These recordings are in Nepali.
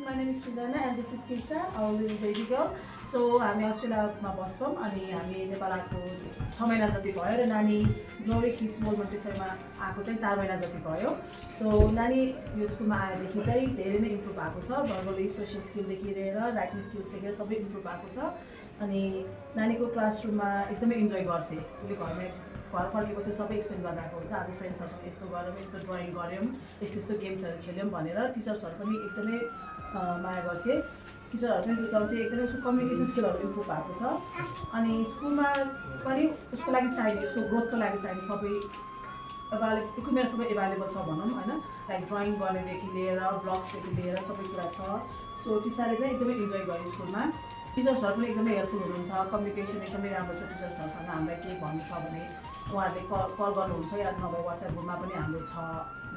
my name is Srijana and this is Tisha, our little baby girl. So हामी अस्ट्रेलियामा बस्छौँ अनि हामी नेपाल आएको 6 महिना जति भयो र नानी ग्लोरी किड्स मोल मन्टेसरीमा आएको चाहिँ 4 महिना जति भयो. सो नानी यो स्कुलमा आएदेखि चाहिँ धेरै नै इम्प्रुभ भएको छ. भर्बली सोसियल स्किलदेखि लिएर राइटिङ स्किल्सदेखि लिएर सबै इम्प्रुभ भएको छ. अनि नानीको क्लासरुममा एकदमै इन्जोय गर्छ. उसले घरमा घर फर्केपछि सबै एक्सप्लेन गरिरहेको हुन्छ. आज फ्रेन्ड्सहरूसँग यस्तो गऱ्यौँ, यस्तो ड्रइङ गऱ्यौँ, यस्तो गेम्सहरू खेल्यौँ भनेर टिचर्सहरू पनि एकदमै माया गर्छ. टिचरहरू पनि रुचाउँछ. एकदमै उसको कम्युनिकेसन स्किलहरू इम्प्रुभ भएको छ. अनि स्कुलमा पनि उसको लागि चाहिने, उसको ग्रोथको लागि चाहिने सबै इक्विपमेन्ट सबै एभाइलेबल छ भनौँ होइन. लाइक ड्रइङ गर्नेदेखि लिएर ब्लग्सदेखि लिएर सबै कुरा छ. सो टिचरले चाहिँ एकदमै इन्जोय गर्यो स्कुलमा. टिचर्सहरू पनि एकदमै हेल्पफुल हुनुहुन्छ. कम्युनिकेसन एकदमै राम्रो छ टिचर्सहरूसँग. हामीलाई केही भन्नु छ भने उहाँहरूले कल गर्नुहुन्छ या नभए वाट्सएप ग्रुपमा पनि हाम्रो छ,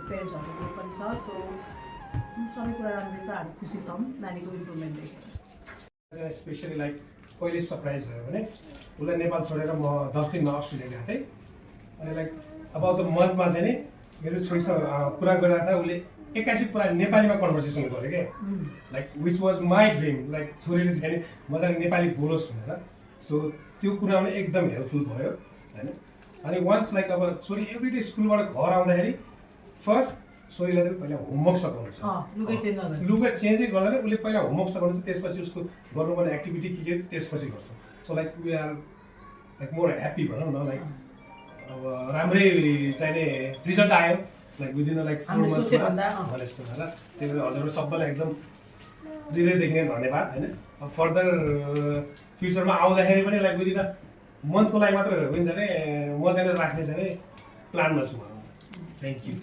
पेरेन्ट्सहरूको ग्रुप पनि छ. सो सबै कुरा राम्रै छ. हामी खुसी छौँ नानीको इम्प्रुभमेन्ट देखेर. स्पेसली लाइक कहिले सरप्राइज भयो भने उसलाई नेपाल छोडेर म 10 दिनमा अस्ट्रेलिया गएको थिएँ. अनि लाइक अबाउट द मन्थमा चाहिँ नि मेरो छोरीसँग कुरा गरिरहेको उसले 81 पुरा नेपालीमा कन्भर्सेसन गऱ्यो क्या. Like which was my dream. Like छोरीले चाहिँ नि मजाले नेपाली बोलोस् भनेर. सो त्यो कुरामा एकदम हेल्पफुल भयो होइन. अनि वान्स लाइक अब छोरी एभ्रिडे स्कुलबाट घर आउँदाखेरि फर्स्ट छोरीलाई चाहिँ पहिला होमवर्क सघाउनु छ. लुगा चेन्जै गर्दैन. उसले पहिला होमवर्क सघाउनु छ, त्यसपछि उसको गर्नुपर्ने एक्टिभिटी के त्यसपछि गर्छ. So like we are like more happy भनौँ न. लाइक अब राम्रै चाहिने रिजल्ट आयो लाइक विदिन लाइक 4 मन्थ्समा भने जस्तो भएर. त्यही भएर हजुरहरू सबैलाई एकदम हृदयदेखि नै धन्यवाद होइन. अब फर्दर फ्युचरमा आउँदाखेरि पनि लाइक विदिन मन्थको लागि मात्र हुन्छ भने म चाहिँ राख्ने चाहिँ प्लानमा छु. Thank you.